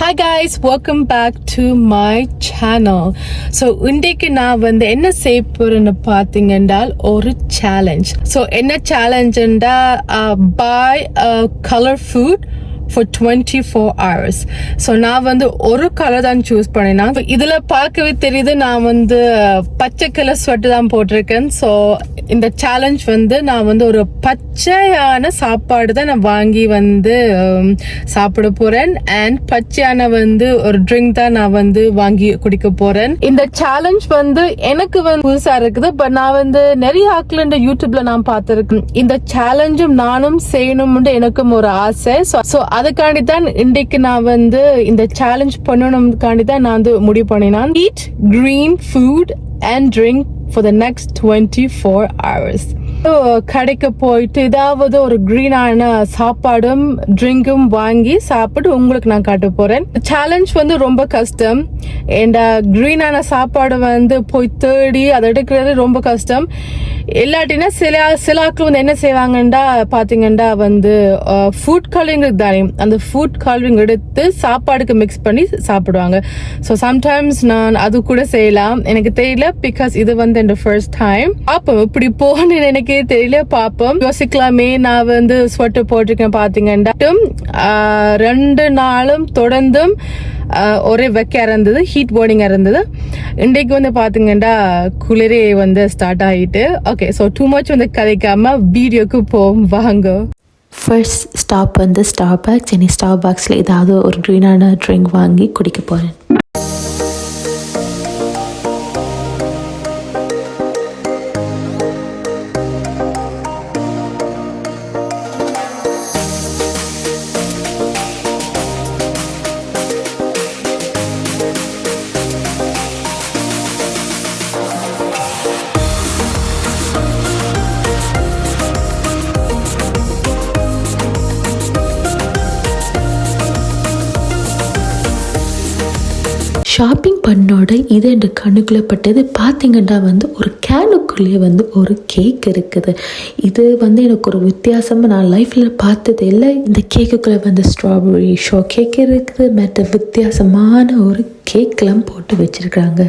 Hi guys, welcome back to my channel. So இன்றைக்கு நான் வந்து என்ன செய்ய போறேன்னு பார்த்தீங்கன்றால் ஒரு சேலஞ்ச். ஸோ என்ன சேலஞ்சுண்டா buy a color food for 24 hours. So நான் வந்து ஒரு கலர் தான் சூஸ் பண்ணினேன். இதில் பார்க்கவே தெரியுது நான் வந்து பச்சை கலர் ஸ்வெட்டர் தான் போட்டிருக்கேன். ஸோ இந்த சேலஞ்ச் வந்து நான் வந்து ஒரு பச்சையான சாப்பாடு தான் நான் வாங்கி வந்து சாப்பிட போறேன். அண்ட் பச்சையான வந்து ஒரு ட்ரிங்க் தான் நான் வந்து வாங்கி குடிக்க போறேன். இந்த சேலஞ்ச் வந்து எனக்கு வந்து புதுசா இருக்குது. பட் நான் வந்து நிறைய ஆட்கள் இந்த யூடியூப்ல நான் பார்த்திருக்கேன். இந்த சேலஞ்சும் நானும் செய்யணும்னு எனக்கும் ஒரு ஆசை. ஸோ அதுக்காண்டி தான் இன்றைக்கு நான் வந்து இந்த சேலஞ்ச் பண்ணணும்காண்டி தான் நான் வந்து முடிவு பண்ணினேன். Eat green food and drink for the next 24 hours. கடைக்கு போயிட்டு ஏதாவது ஒரு கிரீனான சாப்பாடும் ட்ரிங்கும் வாங்கி சாப்பிட்டு உங்களுக்கு நான் காட்ட போறேன். சேலஞ்ச் வந்து ரொம்ப கஷ்டம். இந்த கிரீனான சாப்பாடு வந்து போய் தேடி அதை எடுக்கிறது ரொம்ப கஷ்டம். இல்லாட்டினா சில ஆட்கள் வந்து என்ன செய்வாங்கண்டா பாத்தீங்கன்னா வந்து ஃபுட் கலரிங் தானே, அந்த ஃபுட் கலரிங் எடுத்து சாப்பாடுக்கு மிக்ஸ் பண்ணி சாப்பிடுவாங்க. ஸோ சம்டைம்ஸ் நான் அது கூட செய்யலாம், எனக்கு தெரியல. பிகாஸ் இது வந்து என்னோட ஃபர்ஸ்ட் டைம். பாப்போம் இப்படி போன்னு எனக்கே தெரியல, பாப்போம். யோசிக்கலாமே. நான் வந்து ஸ்வெட்டர் போட்டிருக்கேன் பாத்தீங்கன்னா 2 நாளும் தொடர்ந்தும் ஒரே வெக்க இருந்தது, ஹீட் போர்டிங் இருந்தது. இன்றைக்கு வந்து பாத்தீங்கன்னா குளிரே வந்து ஸ்டார்ட் ஆகிட்டு. ஓகே, ஸோ டூ மச் வந்து கதைக்காம வீடியோக்கு போவோம் வாங்க. ஃபர்ஸ்ட் ஸ்டாப் வந்து ஸ்டார்பாக்ஸ். இனி ஸ்டார்பாக்ஸில் ஏதாவது ஒரு க்ரீனான ட்ரிங்க் வாங்கி குடிக்க போகிறேன். ஷாப்பிங் பண்ணோட இது என் கண்ணுக்குள்ளே பட்டது. பார்த்தீங்கன்னா வந்து ஒரு கேனுக்குள்ளேயே வந்து ஒரு கேக் இருக்குது. இது வந்து எனக்கு ஒரு வித்தியாசமாக நான் லைஃப்பில் பார்த்தது இல்லை. இந்த கேக்குக்குள்ளே வந்து ஸ்ட்ராபெரி ஷோ கேக் இருக்குது, மற்ற வித்தியாசமான ஒரு கேக்கெலாம் போட்டு வச்சுருக்காங்க.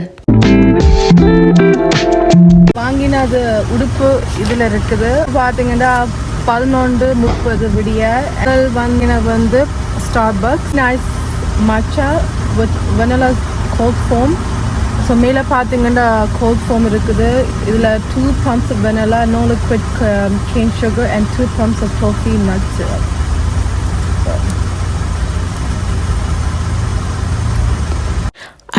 வாங்கினது உடுப்பு இதில் இருக்குது. பார்த்தீங்கன்னா 11:30 விடிய. வாங்கின வந்து Starbucks nice matcha with vanilla cold foam. So மேலே பார்த்தீங்கன்னா கோல்ட் ஃபோம் இருக்குது. இதில் 2 pumps of vanilla, no liquid cane sugar and 2 pumps of toffee nut syrup.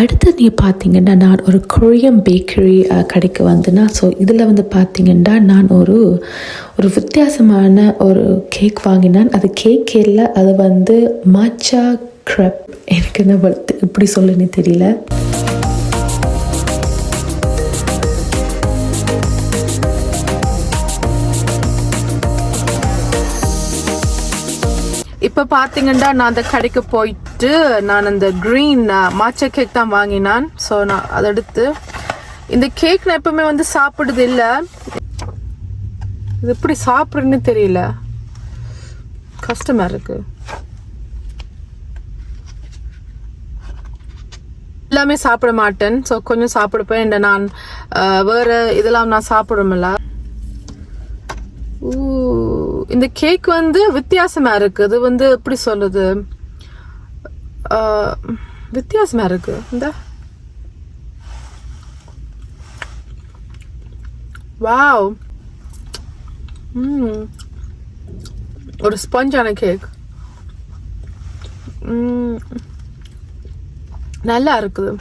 அடுத்து நீங்கள் பார்த்தீங்கன்னா நான் ஒரு கொரியன் பேக்கரி கடைக்கு வந்தேன்னா. ஸோ இதில் வந்து பார்த்தீங்கன்னா நான் ஒரு வித்தியாசமான ஒரு கேக் வாங்கினேன். அது கேக் இல்லை, அது வந்து மாச்சா க்ரெப். எனக்கு என்ன இப்படி சொல்லுன்னு தெரியல. இப்போ பார்த்தீங்கன்னா நான் அந்த கடைக்கு போயிட்டு நான் அந்த க்ரீன் மாச்சா கேக் தான் வாங்கினான். ஸோ நான் அதை எடுத்து இந்த கேக் நான் எப்பவுமே வந்து சாப்பிடுறது இல்லை. இது எப்படி சாப்பிட்றதுன்னு தெரியல, கஷ்டமா இருக்கு. எல்லாமே சாப்பிட மாட்டேன். ஸோ கொஞ்சம் சாப்பிடுப்பேன். இந்த நான் வேற இதெல்லாம் நான் சாப்பிடுமில்ல. இந்த கேக் வந்து வித்தியாசமா இருக்கு. இது வந்து எப்படி சொல்லுது, வித்தியாசமா இருக்கு. இந்த வாவ், ஒரு ஸ்பாஞ்சான கேக். நல்லா இருக்குது.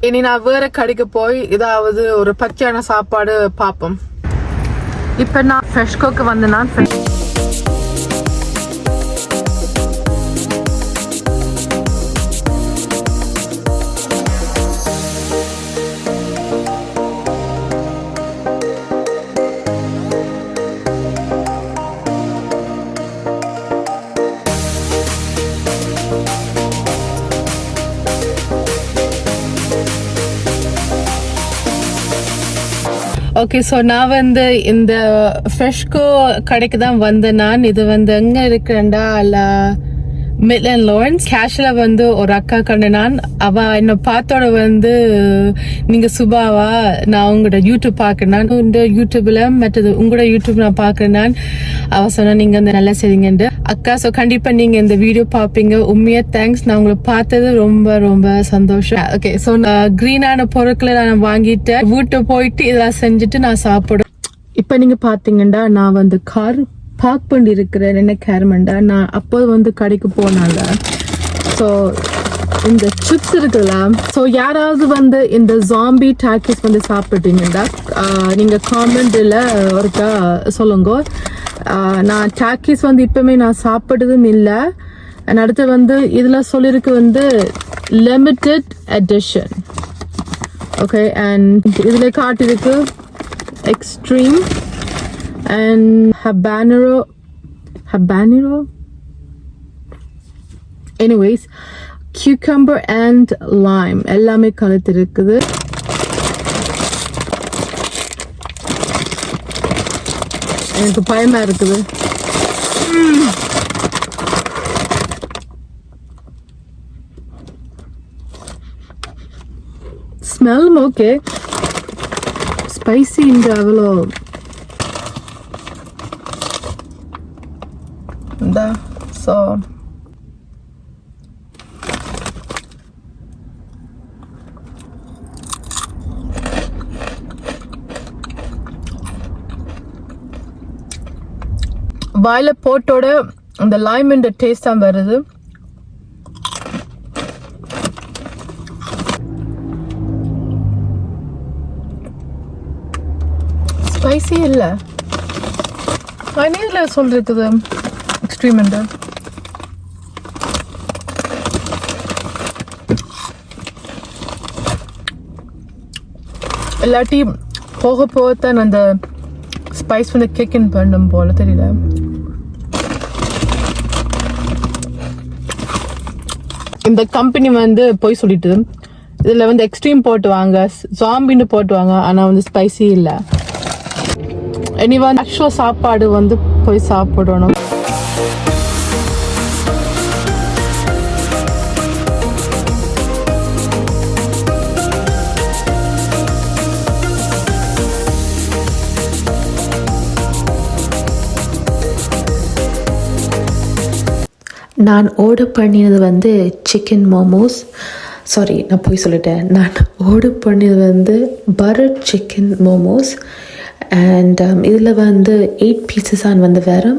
இனி நான் வேற கடைக்கு போய் ஏதாவது ஒரு பச்சையான சாப்பாடு பார்ப்போம். இப்போ நான் ஃப்ரெஷ்கோக்கு வந்து நான் ஓகே, ஸோ நான் வந்து இந்த ஃப்ரெஷ்கோ கடைக்கு தான் வந்தேன். நான் இது வந்து எங்கே இருக்கிறேன்டா அல்ல மிட்லேண்ட் லாரன்ஸ் கேஷ்ல வந்து ஒரு அக்கா கண்டு நான் அவ என்னை பார்த்தோட வந்து நீங்க சுபாவா, நான் உங்களோட யூடியூப் பார்க்கறேன், இந்த யூடியூப்ல மற்றது உங்களோட யூடியூப் நான் பார்க்கறேன். அவ சொன்னா நீங்க வந்து நல்லா செய்வீங்கன்னு அக்கா. ஸோ கண்டிப்பா நீங்க இந்த வீடியோ பார்ப்பீங்க. உண்மையா தேங்க்ஸ், நான் உங்களை பார்த்தது ரொம்ப ரொம்ப சந்தோஷம். ஓகே, ஸோ கிரீனான பொருட்களை நான் வாங்கிட்டேன். வீட்டை போயிட்டு இதெல்லாம் செஞ்சுட்டு நான் சாப்பிடுவேன். இப்ப நீங்க பாத்தீங்கன்னா நான் வந்து கார் பார்க் பண்ணி இருக்கிறேன். என்ன கேரமண்டா, நான் அப்போ வந்து கடைக்கு போனாங்க. ஸோ இந்த சிப்ஸ் இருக்குல்ல, ஸோ யாராவது வந்து இந்த ஜாம்பி டாக்கிஸ் வந்து சாப்பிட்டீங்கன்னா நீங்க காமெண்ட்ல ஒருக்கா சொல்லுங்க. நான் டாக்கிஸ் வந்து இப்பவுமே நான் சாப்பிட்டதும் இல்லை. அடுத்து வந்து இதுல சொல்லிருக்கு வந்து லிமிட்டட் எடிஷன். ஓகே, அண்ட் இதுல காட்டிருக்கு extreme and habanero. Anyways, cucumber and lime எல்லாமே கலந்து இருக்குது. எனக்கு பயமா இருக்குது. ஸ்மெல் ஓகே, ஸ்பைசி இந்த அவ்வளோ so வாயில போட்டோட அந்த லைம் அண்ட் டேஸ்ட் தான் வருது. ஸ்பைசி இல்லை, நேரில் சொல்லிருக்குது எக்ஸ்ட்ரீம் என்று. இல்லாட்டி போக போகத்தான் அந்த ஸ்பைஸ் வந்து கிக் பண்ணும் போல தெரியல. இந்த கம்பெனி வந்து போய் சொல்லிட்டு இதுல வந்து எக்ஸ்ட்ரீம் போட்டு வாங்க, ஜாம்பின்னு போட்டு வாங்க, ஆனா வந்து ஸ்பைசி இல்லை. இனி வந்து ஆக்சுவல் சாப்பாடு வந்து போய் சாப்பிடணும். நான் ஆர்டர் பண்ணினது வந்து சிக்கன் மோமோஸ். சாரி, நான் போய் சொல்லிட்டேன். நான் ஆர்டர் பண்ணியது வந்து பட்டர் சிக்கன் மோமோஸ். அண்ட் இதில் வந்து 8 பீசஸ் ஆன் வந்து வேறு.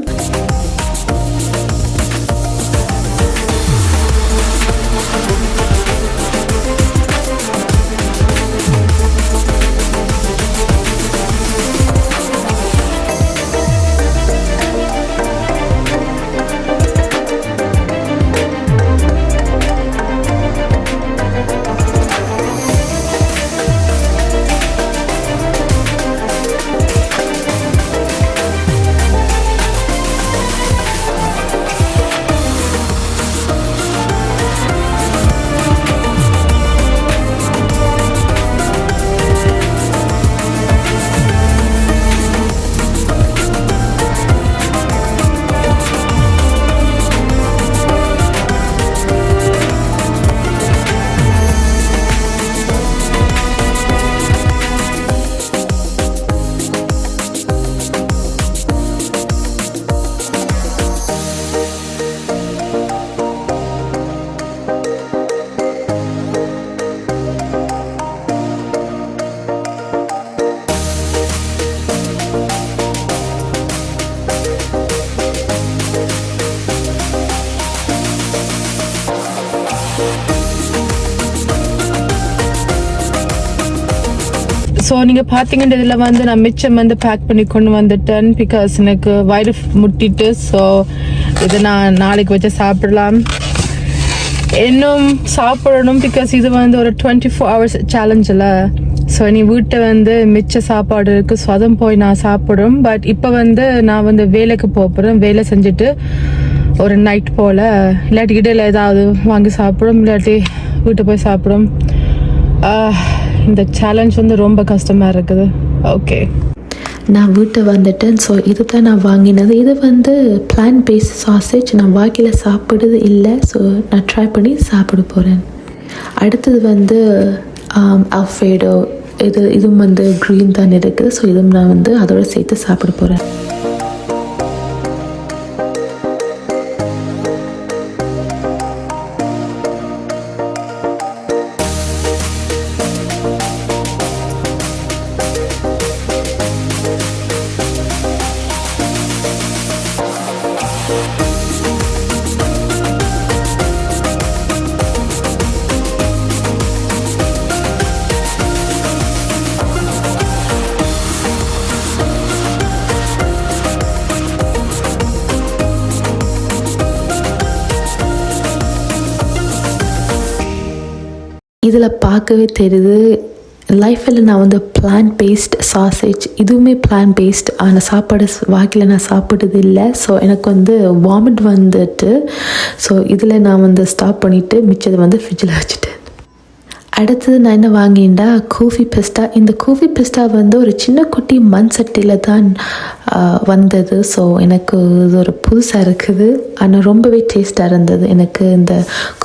ஸோ நீங்கள் பார்த்தீங்கன்னா இதில் வந்து நான் மிச்சம் வந்து பேக் பண்ணி கொண்டு வந்துட்டேன். பிகாஸ் எனக்கு வயிறு முட்டிட்டு. ஸோ இதை நான் நாளைக்கு வச்சு சாப்பிடலாம். இன்னும் சாப்பிடணும், பிகாஸ் இது வந்து ஒரு 24 hours சேலஞ்சில். ஸோ நீ வீட்டை வந்து மிச்ச சாப்பாடு இருக்குது, ஸோ அதுவும் போய் நான் சாப்பிடும். பட் இப்போ வந்து நான் வந்து வேலைக்கு போகிறேன். வேலை செஞ்சுட்டு ஒரு நைட் போல் இல்லாட்டி இடையில ஏதாவது வாங்கி சாப்பிடும், இல்லாட்டி வீட்டை போய் சாப்பிடும். இந்த சேலஞ்ச் வந்து ரொம்ப கஷ்டமாக இருக்குது. ஓகே. நான் வீட்டை வந்துட்டேன். ஸோ இது தான் நான் வாங்கினது. இது வந்து பிளான் பேஸ்ட் சாசேஜ். நான் வாழ்க்கையில் சாப்பிடுறது இல்லை. ஸோ நான் ட்ரை பண்ணி சாப்பிட போகிறேன். அடுத்தது வந்து அல்ஃபேடோ. இதுவும் வந்து க்ரீன் தான் இருக்குது. ஸோ இதுவும் நான் வந்து அதோடு சேர்த்து சாப்பிட போகிறேன். இதில் பார்க்கவே தெரியுது லைஃப்பில் நான் வந்து பிளான் பேஸ்ட் சாசேஜ், இதுவுமே பிளான் பேஸ்ட். ஆனால் சாப்பாடு வாக்கில் நான் சாப்பிட்டது இல்லை. ஸோ எனக்கு வந்து வாமிட் வந்துட்டு, ஸோ இதில் நான் வந்து ஸ்டாப் பண்ணிவிட்டு மிச்சதை வந்து ஃப்ரிட்ஜில் வச்சுட்டேன். அடுத்தது நான் என்ன வாங்கிட்டா கோஃபி பிஸ்டா. இந்த கோஃபி பிஸ்டா வந்து ஒரு சின்ன குட்டி மண் சட்டியில் தான் வந்தது. ஸோ எனக்கு இது ஒரு புதுசாக இருக்குது. ஆனால் ரொம்பவே டேஸ்ட்டாக இருந்தது. எனக்கு இந்த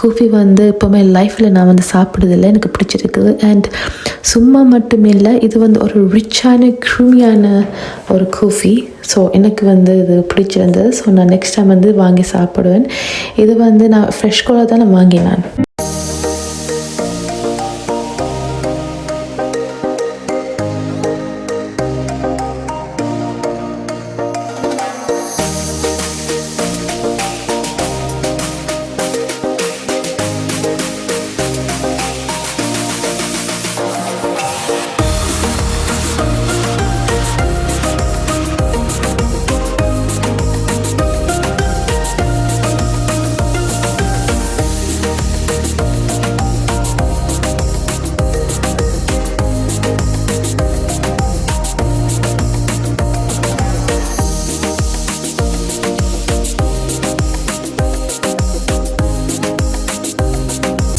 கோஃபி வந்து எப்போவுமே லைஃப்பில் நான் வந்து சாப்பிட்றதில்லை. எனக்கு பிடிச்சிருக்குது. அண்ட் சும்மா மட்டுமே இல்லை, இது வந்து ஒரு ரிச்சான க்ரூமியான ஒரு கோஃபி. ஸோ எனக்கு வந்து இது பிடிச்சிருந்தது. ஸோ நான் நெக்ஸ்ட் டைம் வந்து வாங்கி சாப்பிடுவேன். இது வந்து நான் ஃப்ரெஷ் கோலா தான் நான் வாங்கினேன்.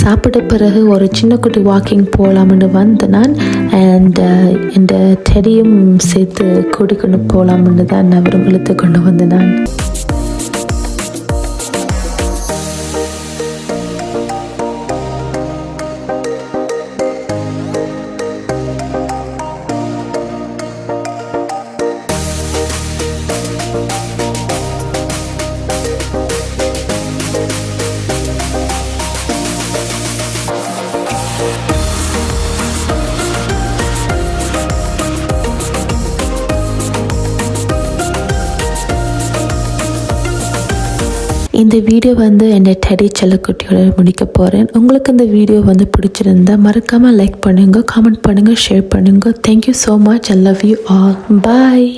சாப்பிட்ட பிறகு ஒரு சின்ன குட்டி வாக்கிங் போகலாம்னு வந்து நான் என் டெடியும் சேர்த்து கூட்டிக்கொண்டு போகலாம்னு தான் நான் இழுத்து கொண்டு வந்து நான். இந்த வீடியோ வந்து என்னை டெடி செல்லக்குட்டியோட முடிக்க போகிறேன். உங்களுக்கு இந்த வீடியோ வந்து பிடிச்சிருந்தா மறக்காமல் லைக் பண்ணுங்கள், கமெண்ட் பண்ணுங்கள், ஷேர் பண்ணுங்கள். Thank you so much. I love you all. Bye.